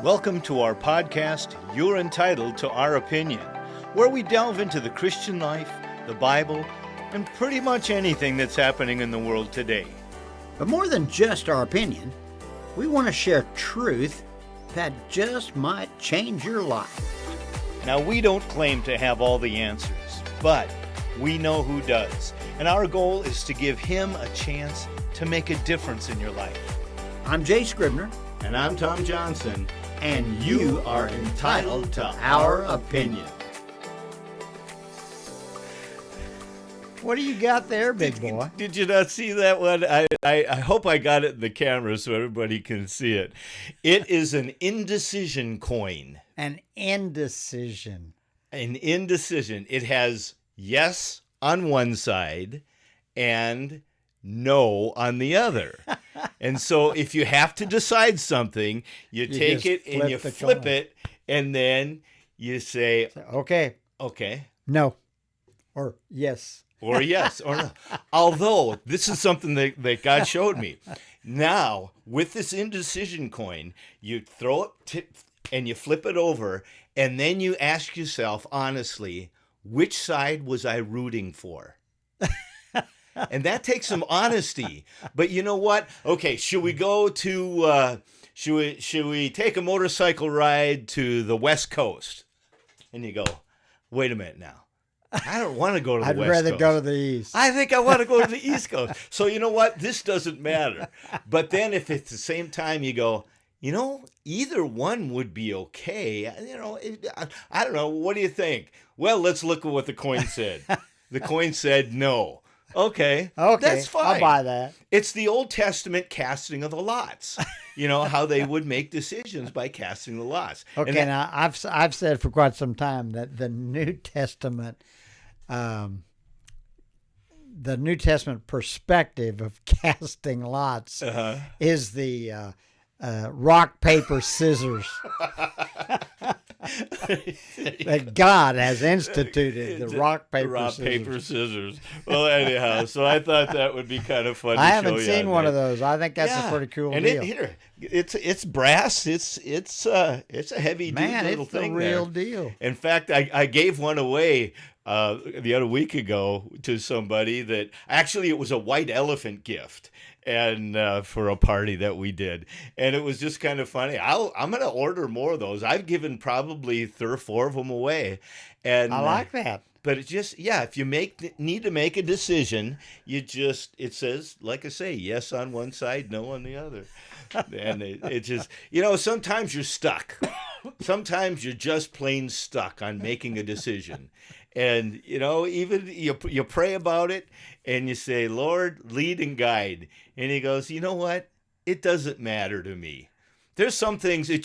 Welcome to our podcast, You're Entitled to Our Opinion, where we delve into the Christian life, the Bible, and pretty much anything that's happening in the world today. But more than just our opinion, we want to share truth that just might change your life. Now, we don't claim to have all the answers, but we know who does. And our goal is to give him a chance to make a difference in your life. I'm Jay Scribner. And I'm Tom Johnson. And you are entitled to our opinion. What do you got there, big boy? Did you not see that one? I hope I got it in the camera so everybody can see it. It is an indecision coin. An indecision. An indecision. It has yes on one side and no on the other. And so if you have to decide something, you take it and you flip it, and then you say, okay, no, or yes. Or yes, or no. Although, this is something that God showed me. Now, with this indecision coin, you throw it and you flip it over, and then you ask yourself, honestly, which side was I rooting for? And that takes some honesty. But you know what? Okay, should we go to, should we take a motorcycle ride to the West Coast? And you go, wait a minute now. I don't want to go to the West Coast. I'd rather go to the East. I think I want to go to the East Coast. So you know what? This doesn't matter. But then if at the same time you go, you know, either one would be okay. You know, I don't know. What do you think? Well, let's look at what the coin said. The coin said no. Okay, that's fine. I'll buy that. It's the Old Testament casting of the lots. You know, how they would make decisions by casting the lots. Okay, now I've said for quite some time that the New Testament perspective of casting lots is the rock, paper, scissors. That God has instituted the rock, paper, scissors. Well, anyhow, so I thought that would be kind of fun to show you. I haven't seen one of those. I think that's a pretty cool deal. It's brass. It's a heavy little thing. Man, it's the real deal. In fact, I gave one away the other week ago to somebody that actually it was a white elephant gift. And for a party that we did, and it was just kind of funny. I'm going to order more of those. I've given probably 3 or 4 of them away, and I like that. But it just, if you need to make a decision, it says, like I say, yes on one side, no on the other, and it just, sometimes you're stuck. Sometimes you're just plain stuck on making a decision. And, even you pray about it and you say, Lord, lead and guide. And he goes, you know what? It doesn't matter to me. There's some things it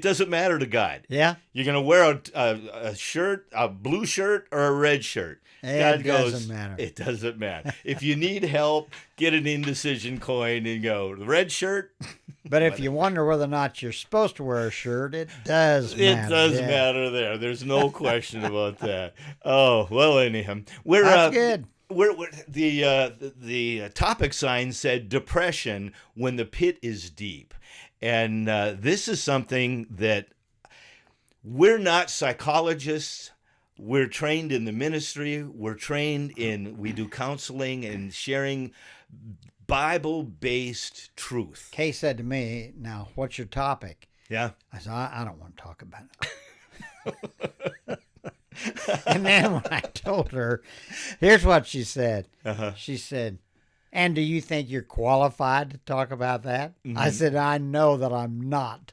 doesn't matter to God. Yeah. You're going to wear a shirt, a blue shirt or a red shirt. It doesn't matter. It doesn't matter. If you need help, get an indecision coin and go, the red shirt. But if you wonder whether or not you're supposed to wear a shirt, it does matter. It does matter there. There's no question about that. Oh, well, anyhow. That's good. The topic sign said depression when the pit is deep. And this is something that we're not psychologists. We're trained in the ministry. We do counseling and sharing Bible-based truth. Kay said to me, now, what's your topic? Yeah. I said, I don't want to talk about it. And then when I told her, here's what she said. She said, and do you think you're qualified to talk about that? Mm-hmm. I said, I know that I'm not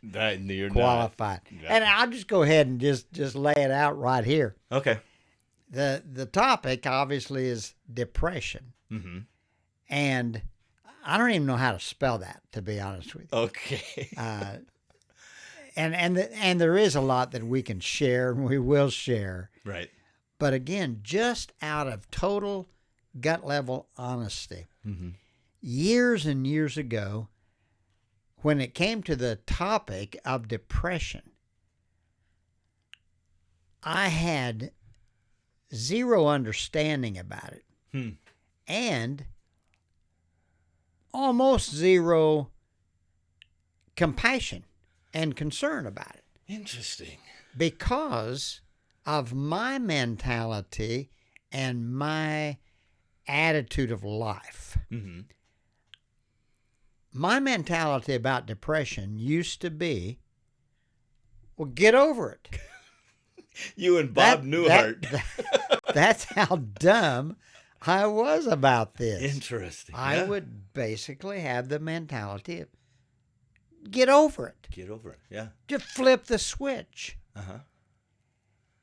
qualified. Not. And I'll just go ahead and just lay it out right here. Okay. The topic, obviously, is depression. Mm-hmm. And I don't even know how to spell that, to be honest with you. Okay. And there is a lot that we can share, and we will share. Right. But again, just out of total gut level honesty, years and years ago, when it came to the topic of depression, I had zero understanding about it. And almost zero compassion and concern about it Interesting. because of my mentality and my attitude of life. Mm-hmm. My mentality about depression used to be, well, get over it. You and Bob Newhart. That's how dumb I was about this. Interesting. I Yeah. would basically have the mentality of, get over it. Get over it. Yeah. Just flip the switch. Uh-huh.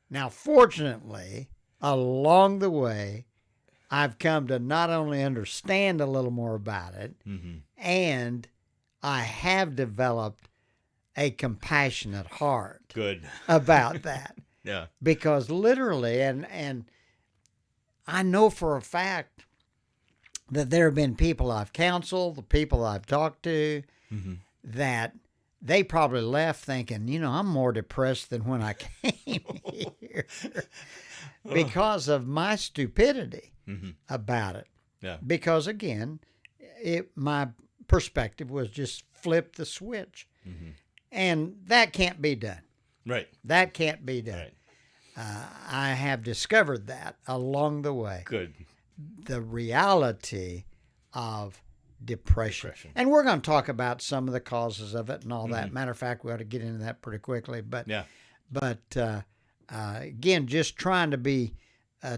Now, fortunately, along the way, I've come to not only understand a little more about it, Mm-hmm. and I have developed a compassionate heart Good. about that. Yeah. Because literally, and I know for a fact that there have been people I've counseled, the people I've talked to, Mm-hmm. that they probably left thinking, I'm more depressed than when I came here because of my stupidity Mm-hmm. about it. Yeah. Because again, my perspective was just flip the switch. Mm-hmm. And that can't be done. Right. That can't be done. Right. I have discovered that along the way. Good. The reality of depression. And we're going to talk about some of the causes of it and all that. Matter of fact, we ought to get into that pretty quickly. But Yeah. Again, just trying to be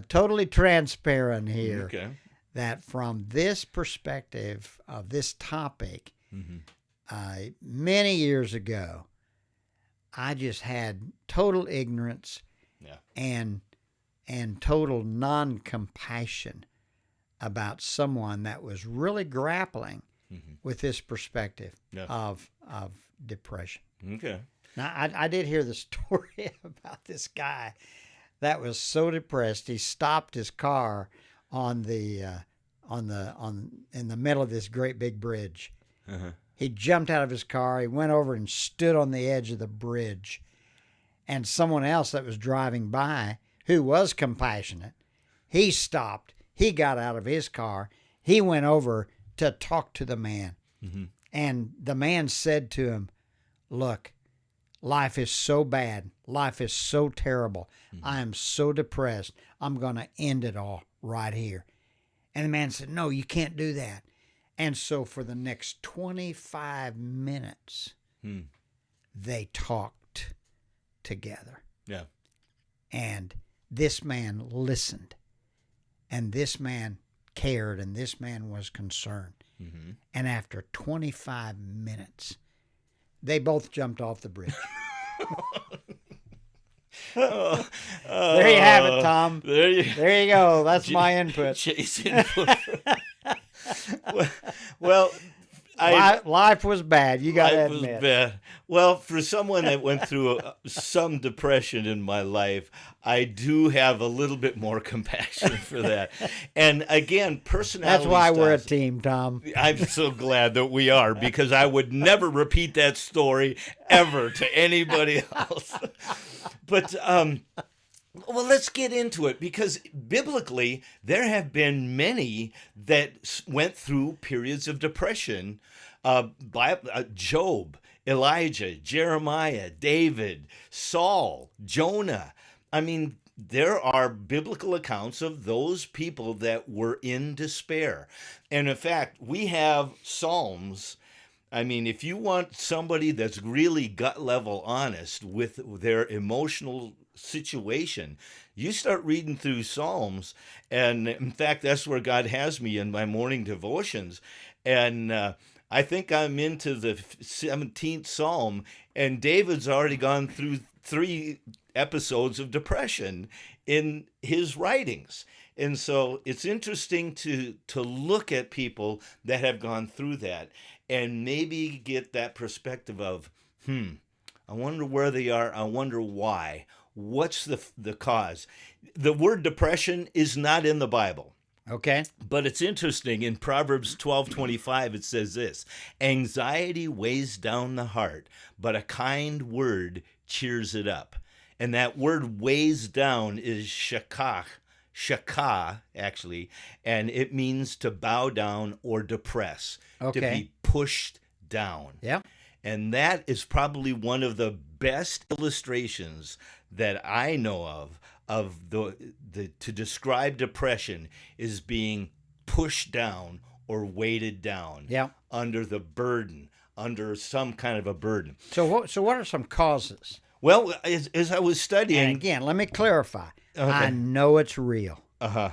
totally transparent here. Okay. That from this perspective of this topic, Mm-hmm. many years ago, I just had total ignorance Yeah. and total non-compassion about someone that was really grappling Mm-hmm. with this perspective Yeah. of depression. Okay. Now, I did hear the story about this guy that was so depressed he stopped his car in the middle of this great big bridge. Uh-huh. He jumped out of his car. He went over and stood on the edge of the bridge. And someone else that was driving by, who was compassionate, he stopped. He got out of his car. He went over to talk to the man. Mm-hmm. And the man said to him, look, life is so bad. Life is so terrible. Mm-hmm. I am so depressed. I'm going to end it all right here. And the man said, no, you can't do that. And so for the next 25 minutes, they talked together. Yeah. And this man listened. And this man cared. And this man was concerned. Mm-hmm. And after 25 minutes, they both jumped off the bridge. There you have it, Tom. There you go. That's my input. Jay's input. well, life was bad. You got to life was admit. bad. Well, for someone that went through some depression in my life, I do have a little bit more compassion for that. And again, personality. That's why we're a styles. team, Tom. I'm so glad that we are, because I would never repeat that story ever to anybody else. But well, let's get into it, because biblically there have been many that went through periods of depression. Job, Elijah, Jeremiah, David, Saul, Jonah. I mean, there are biblical accounts of those people that were in despair. And in fact, we have Psalms. I mean, if you want somebody that's really gut level honest with their emotional situation, you start reading through Psalms. And in fact, that's where God has me in my morning devotions. And I think I'm into the 17th Psalm, and David's already gone through 3 episodes of depression in his writings. And so it's interesting to look at people that have gone through that and maybe get that perspective of, I wonder where they are. I wonder why. What's the cause? The word depression is not in the Bible. Okay. But it's interesting. In Proverbs 12:25, it says this: anxiety weighs down the heart, but a kind word cheers it up. And that word weighs down is shakah, actually, and it means to bow down or depress, to Okay. be pushed down. Yeah. And that is probably one of the best illustrations that I know of the to describe depression is being pushed down or weighted down Yeah. under the burden, under some kind of a burden. So what are some causes? Well, as I was And studying, again, let me clarify. Okay. I know it's real. uh-huh,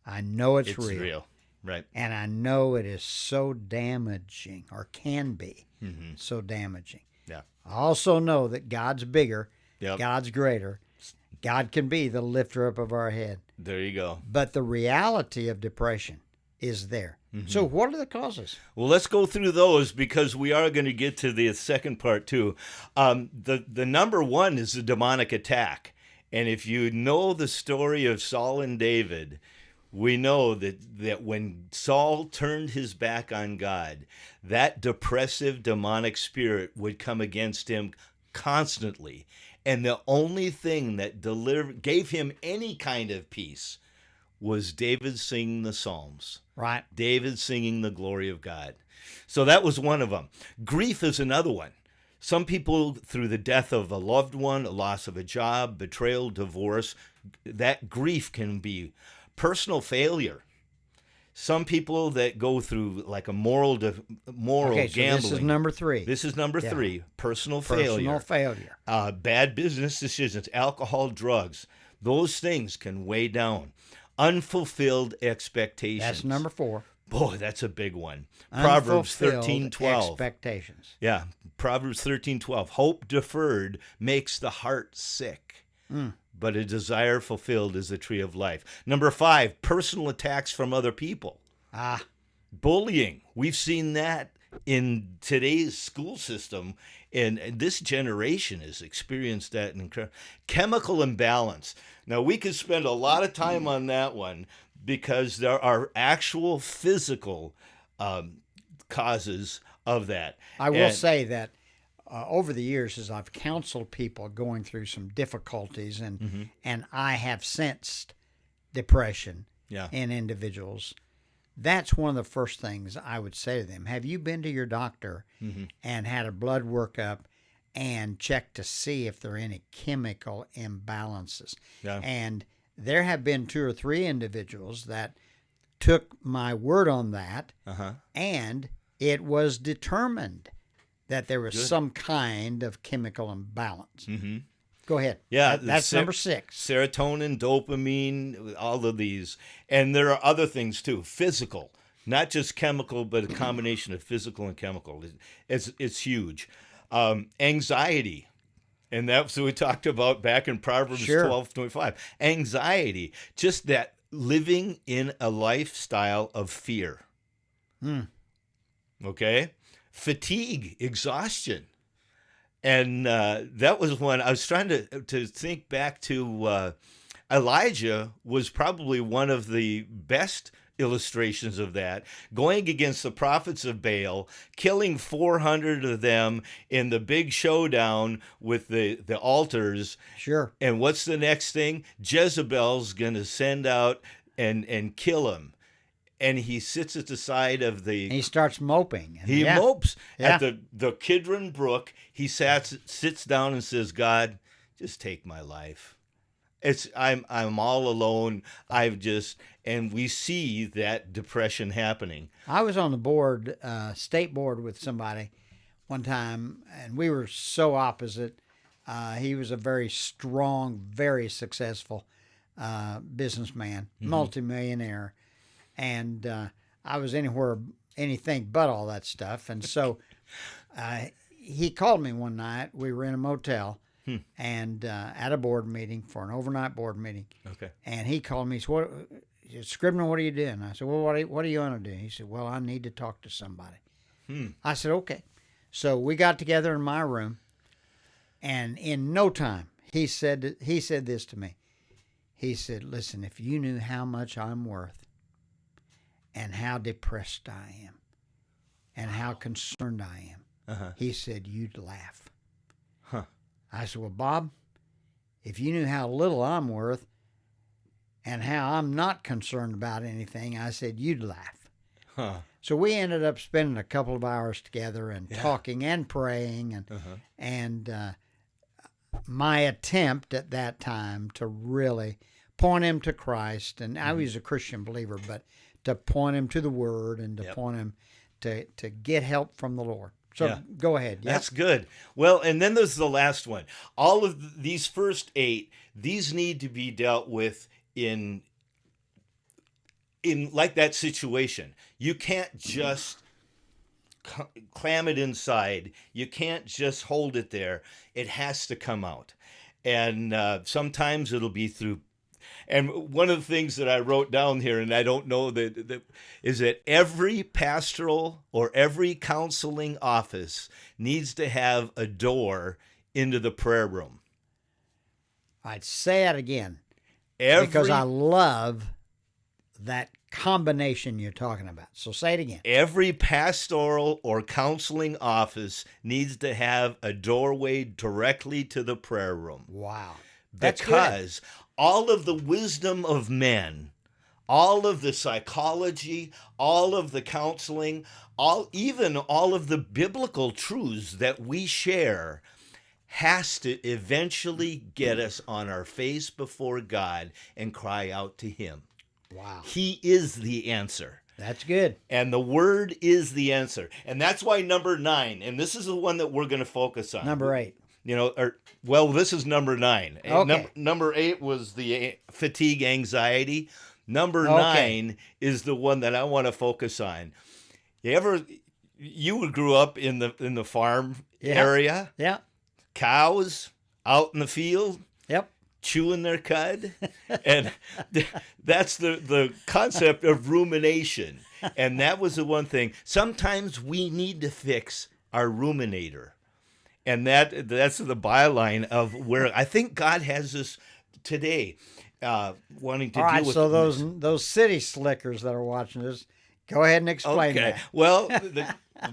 I know it's, it's real. real. Right. And I know it is so damaging, or can be so damaging. Yeah. I also know that God's bigger, Yep. God's greater. God can be the lifter up of our head. There you go. But the reality of depression is there. So what are the causes? Well, let's go through those because we are going to get to the second part too. The number one is the demonic attack. And if you know the story of Saul and David, we know that when Saul turned his back on God, that depressive demonic spirit would come against him constantly. And the only thing that gave him any kind of peace was David singing the Psalms. Right. David singing the glory of God. So that was one of them. Grief is another one. Some people, through the death of a loved one, a loss of a job, betrayal, divorce, that grief can be personal failure. Some people that go through like a moral Okay, so gambling. this is number 3. This is number 3, personal failure. Personal failure. Bad business decisions, alcohol, drugs. Those things can weigh down. Unfulfilled expectations. That's number 4. Boy, that's a big one. Proverbs Unfulfilled 13:12. expectations. Yeah, Proverbs 13:12. Hope deferred makes the heart sick, but a desire fulfilled is the tree of life. Number 5, personal attacks from other people. Bullying. We've seen that in today's school system, and this generation has experienced that in chemical imbalance. Now, we could spend a lot of time on that one because there are actual physical causes of that. I will say that over the years, as I've counseled people going through some difficulties, and I have sensed depression in individuals, that's one of the first things I would say to them. Have you been to your doctor and had a blood workup and checked to see if there are any chemical imbalances? Yeah. And there have been 2 or 3 individuals that took my word on that, and it was determined that there was some kind of chemical imbalance. Go ahead. Yeah, that's number 6. Serotonin, dopamine, all of these. And there are other things too, physical, not just chemical, but a combination of physical and chemical. It's huge. Anxiety. And that's what we talked about back in Proverbs 12:25. Anxiety, just that living in a lifestyle of fear. Okay? Fatigue, exhaustion. And that was when I was trying to think back to Elijah was probably one of the best illustrations of that, going against the prophets of Baal, killing 400 of them in the big showdown with the altars. Sure. And what's the next thing? Jezebel's going to send out and kill him. And he sits at the side of the... And he starts moping. He mopes at the Kidron Brook. He sits down and says, God, just take my life. I'm all alone. And we see that depression happening. I was on the board, state board with somebody one time, and we were so opposite. He was a very strong, very successful businessman, multimillionaire. And I was anything but all that stuff. And so he called me one night. We were in a motel and at a board meeting for an overnight board meeting. Okay. And he called me. He said, Scribner, what are you doing? I said, well, what are you going to do? He said, well, I need to talk to somebody. I said, okay. So we got together in my room. And in no time, he said this to me. He said, listen, if you knew how much I'm worth, and how depressed I am, and how concerned I am, he said, you'd laugh. I said, well, Bob, if you knew how little I'm worth, and how I'm not concerned about anything, I said, you'd laugh. So we ended up spending a couple of hours together and talking and praying, and my attempt at that time to really point him to Christ, and I was a Christian believer, but to point him to the Word and to point him to get help from the Lord. So go ahead. Yep. That's good. Well, and then there's the last one. All of these first 8, these need to be dealt with in like that situation. You can't just clam it inside. You can't just hold it there. It has to come out. And sometimes it'll be through. And one of the things that I wrote down here, and I don't know is that every pastoral or every counseling office needs to have a door into the prayer room. I'd say it again because I love that combination you're talking about. So say it again. Every pastoral or counseling office needs to have a doorway directly to the prayer room. Wow. Because all of the wisdom of men, all of the psychology, all of the counseling, even all of the biblical truths that we share has to eventually get us on our face before God and cry out to Him. Wow. He is the answer. That's good. And the Word is the answer. And that's why number 9, and this is the one that we're going to focus on. Number 8. This is number 9. Okay. Number 8 was the fatigue, anxiety. Number 9 is the one that I want to focus on. You grew up in the farm area? Yeah. Cows out in the field? Yep. Chewing their cud. And that's the concept of rumination. And that was the one thing. Sometimes we need to fix our ruminator. And that's the byline of where I think God has us today, wanting to deal with. So those city slickers that are watching this, go ahead and explain that. Well,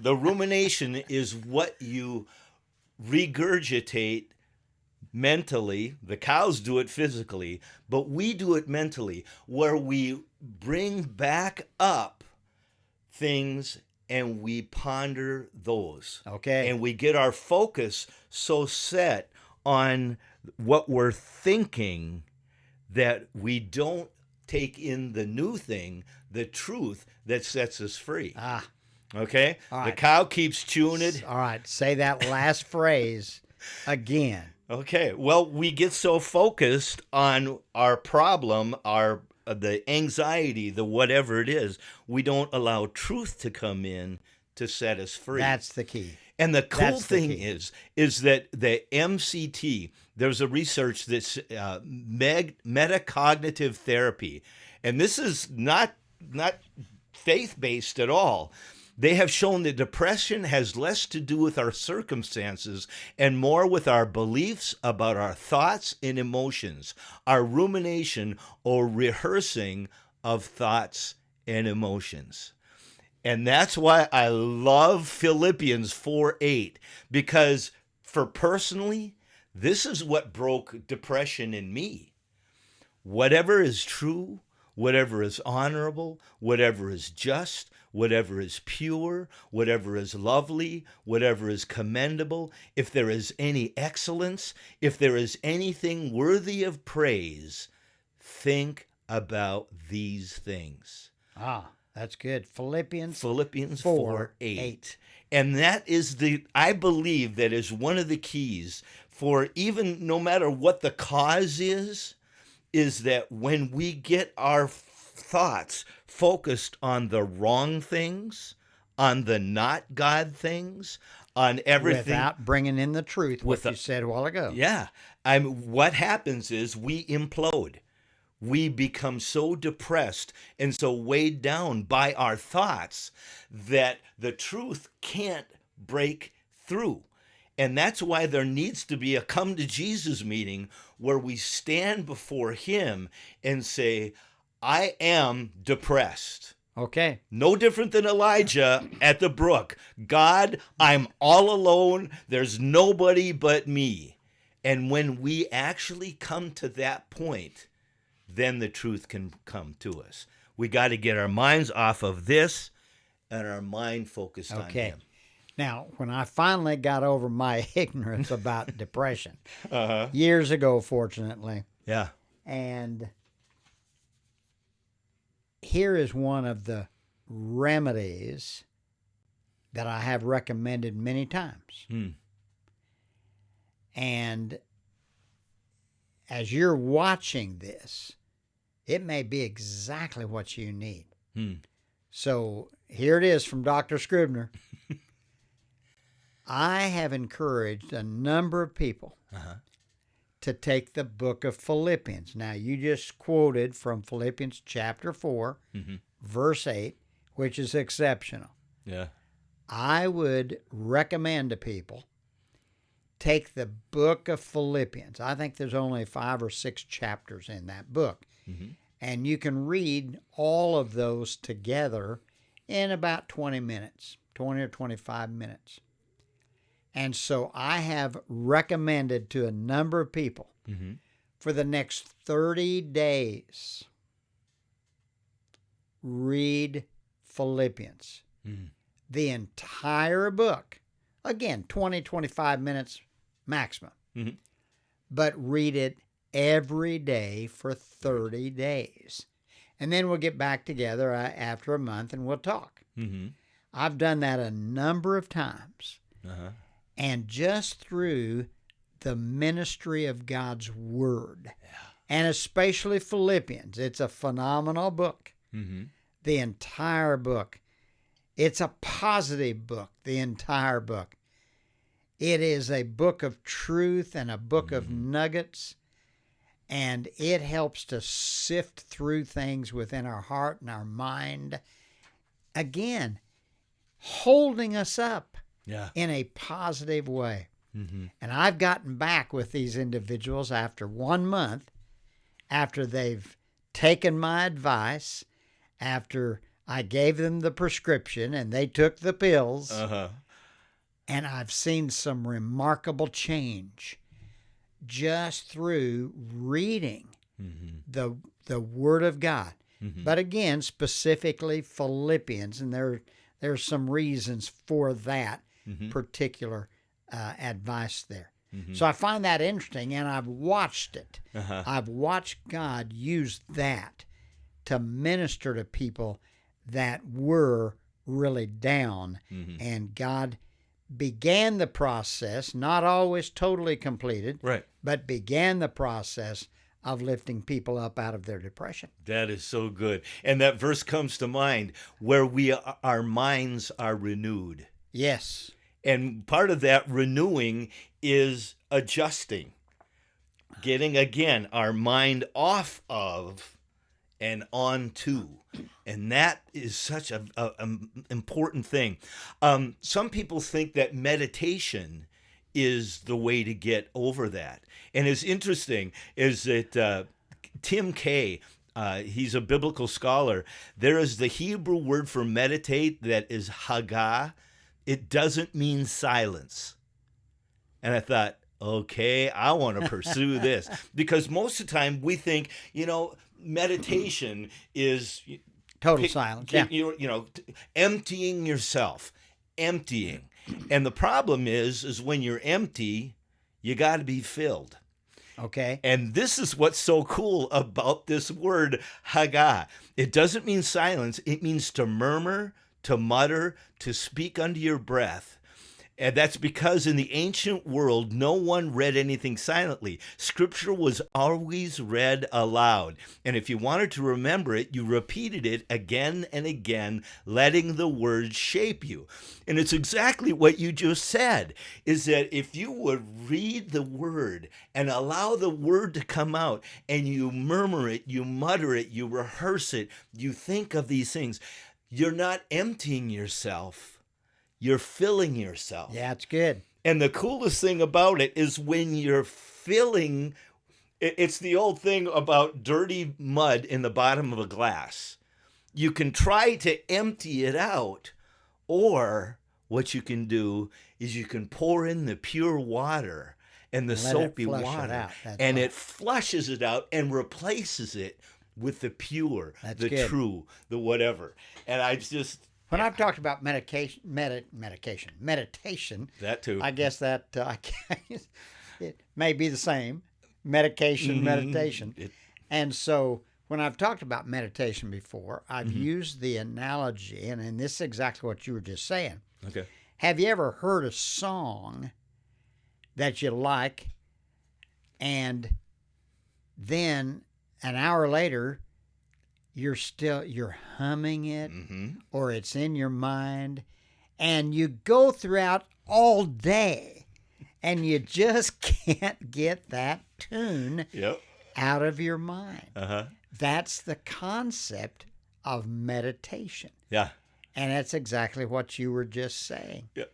the rumination is what you regurgitate mentally. The cows do it physically, but we do it mentally, where we bring back up things and we ponder those. Okay. And we get our focus so set on what we're thinking that we don't take in the new thing, the truth that sets us free. Okay? All right. The cow keeps chewing it. All right. Say that last phrase again. Okay. Well, we get so focused on our problem, the anxiety, the whatever it is, we don't allow truth to come in to set us free. That's the key. And the cool thing is that the MCT, there's a research that's metacognitive therapy, and this is not faith-based at all. They have shown that depression has less to do with our circumstances and more with our beliefs about our thoughts and emotions, our rumination or rehearsing of thoughts and emotions. And that's why I love Philippians 4:8, because for personally, this is what broke depression in me. Whatever is true, whatever is honorable, whatever is just, whatever is pure, whatever is lovely, whatever is commendable, if there is any excellence, if there is anything worthy of praise, think about these things. That's good. Philippians 4:8. And that is I believe that is one of the keys for, even no matter what the cause is that when we get our thoughts focused on the wrong things, on the not God things, on everything. Without bringing in the truth, what you said a while ago. Yeah. What happens is we implode. We become so depressed and so weighed down by our thoughts that the truth can't break through. And that's why there needs to be a come to Jesus meeting where we stand before Him and say, I am depressed. Okay. No different than Elijah at the brook. God, I'm all alone. There's nobody but me. And when we actually come to that point, then the truth can come to us. We got to get our minds off of this and our mind focused on Okay. Him. Now, when I finally got over my ignorance about depression, Uh-huh. years ago, fortunately, Yeah. and here is one of the remedies that I have recommended many times. Hmm. And as you're watching this, it may be exactly what you need. Hmm. So here it is from Dr. Scribner. I have encouraged a number of people Uh-huh. to take the book of Philippians. Now, you just quoted from Philippians chapter 4, Mm-hmm. verse 8, which is exceptional. Yeah. I would recommend to people take the book of Philippians. I think there's only 5 or 6 chapters in that book. Mm-hmm. And you can read all of those together in about 20 minutes, 20 or 25 minutes. And so I have recommended to a number of people Mm-hmm. for the next 30 days, read Philippians. Mm-hmm. The entire book. Again, 20, 25 minutes maximum. Mm-hmm. But read it every day for 30 days. And then we'll get back together after a month and we'll talk. Mm-hmm. I've done that a number of times. Uh-huh. And just through the ministry of God's Word, and especially Philippians, it's a phenomenal book. Mm-hmm. The entire book. It's a positive book, the entire book. It is a book of truth and a book of nuggets, and it helps to sift through things within our heart and our mind. Again, holding us up Yeah. in a positive way. Mm-hmm. And I've gotten back with these individuals after 1 month, after they've taken my advice, after I gave them the prescription and they took the pills, Uh-huh. and I've seen some remarkable change just through reading Mm-hmm. the Word of God. Mm-hmm. But again, specifically Philippians, and there's some reasons for that Mm-hmm. particular advice there. Mm-hmm. So I find that interesting, and I've watched it. Uh-huh. I've watched God use that to minister to people that were really down, Mm-hmm. and God began the process, not always totally completed, Right. but began the process of lifting people up out of their depression. That is so good. And that verse comes to mind where our minds are renewed. Yes. And part of that renewing is adjusting, getting again our mind off of and onto. And that is such a important thing. Some people think that meditation is the way to get over that. And it's interesting is that Tim Kay, he's a biblical scholar. There is the Hebrew word for meditate that is hagah. It doesn't mean silence. And I thought, okay, I want to pursue this. Because most of the time we think, meditation is Total silence. Yeah. Emptying yourself, emptying. And the problem is when you're empty, you got to be filled. Okay. And this is what's so cool about this word, hagah. It doesn't mean silence. It means to murmur, to mutter, to speak under your breath. And that's because in the ancient world, no one read anything silently. Scripture was always read aloud. And if you wanted to remember it, you repeated it again and again, letting the words shape you. And it's exactly what you just said, is that if you would read the word and allow the word to come out, and you murmur it, you mutter it, you rehearse it, you think of these things, you're not emptying yourself. You're filling yourself. Yeah, it's good. And the coolest thing about it is when you're filling, it's the old thing about dirty mud in the bottom of a glass. You can try to empty it out, or what you can do is you can pour in the pure water and the Let it soapy flush it water, out. That's and right. it flushes it out and replaces it with the pure, That's the good. true, the whatever. And I just, When I've talked about meditation, That too. I guess that it may be the same. Medication, meditation. And so when I've talked about meditation before, I've used the analogy, and this is exactly what you were just saying. Okay. Have you ever heard a song that you like, and then an hour later, you're humming it, or it's in your mind, and you go throughout all day, and you just can't get that tune out of your mind. That's the concept of meditation. Yeah. And that's exactly what you were just saying. Yeah.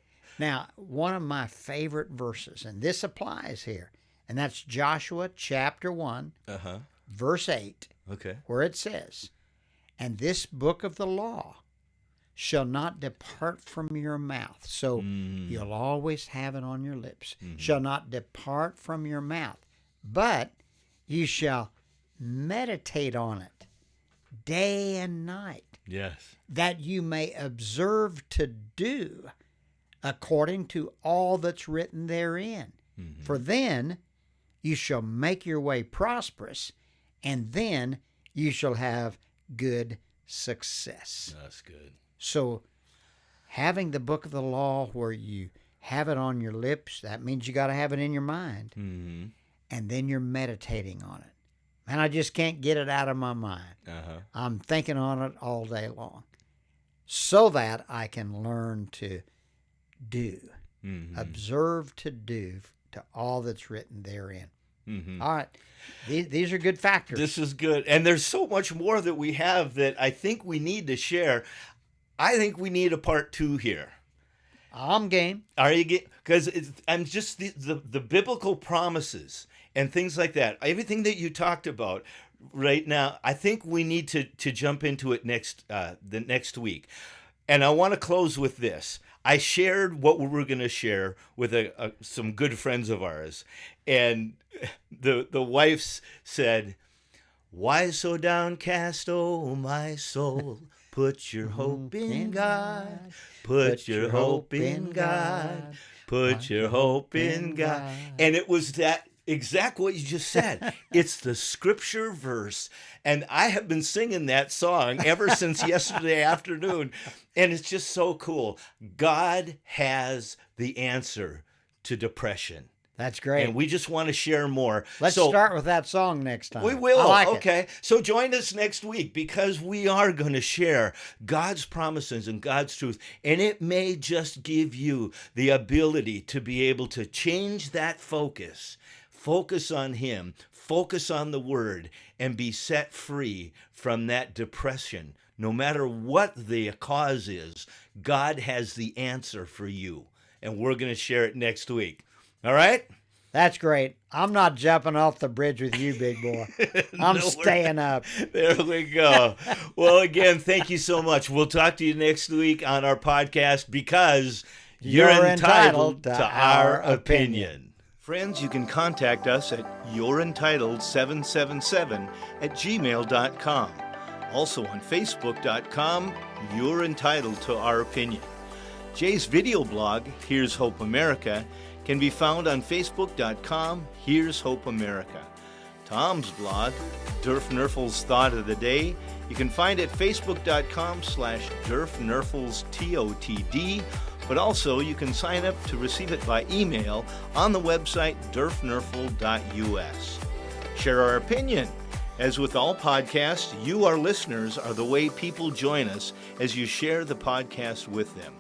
Now, one of my favorite verses, and this applies here, and that's Joshua chapter 1, verse 8, Okay. where it says, "And this book of the law shall not depart from your mouth." So you'll always have it on your lips. Shall not depart from your mouth, but you shall meditate on it day and night, Yes. that you may observe to do according to all that's written therein. For then you shall make your way prosperous, and then you shall have good success. That's good. So having the book of the law where you have it on your lips, that means you got to have it in your mind. And then you're meditating on it. And I just can't get it out of my mind. I'm thinking on it all day long, so that I can learn to do, observe to do to all that's written therein. All right. These are good factors. This is good. And there's so much more that we have that I think we need to share. I think we need a part 2 here. I'm game. Are you game? Because I'm just the biblical promises and things like that. Everything that you talked about right now, I think we need to jump into it the next week. And I want to close with this. I shared what we were going to share with some good friends of ours. And the wife said, "Why so downcast, oh my soul? Put your hope in God. Put your hope in God. Put your hope in God." And it was that exact what you just said. It's the scripture verse. And I have been singing that song ever since yesterday afternoon. And it's just so cool. God has the answer to depression. That's great. And we just want to share more. Let's start with that song next time. We will. I like okay. it. So join us next week, because we are going to share God's promises and God's truth. And it may just give you the ability to be able to change that focus. Focus on Him. Focus on the Word, and be set free from that depression. No matter what the cause is, God has the answer for you. And we're going to share it next week. All right? That's great. I'm not jumping off the bridge with you, big boy. I'm staying up. There we go. Well, again, thank you so much. We'll talk to you next week on our podcast, because you're entitled to our opinion. Friends, you can contact us at yourentitled777@gmail.com. Also on Facebook.com, You're Entitled to Our Opinion. Jay's video blog, Here's Hope America, can be found on Facebook.com, Here's Hope America. Tom's blog, Durf Nerfels Thought of the Day, you can find at Facebook.com/DurfNerfelsTOTD, but also you can sign up to receive it by email on the website durfnerfel.us. Share our opinion. As with all podcasts, you, our listeners, are the way people join us as you share the podcast with them.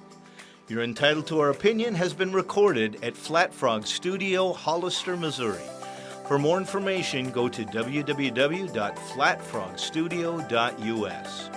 You're Entitled to Our Opinion has been recorded at Flat Frog Studio, Hollister, Missouri. For more information, go to www.flatfrogstudio.us.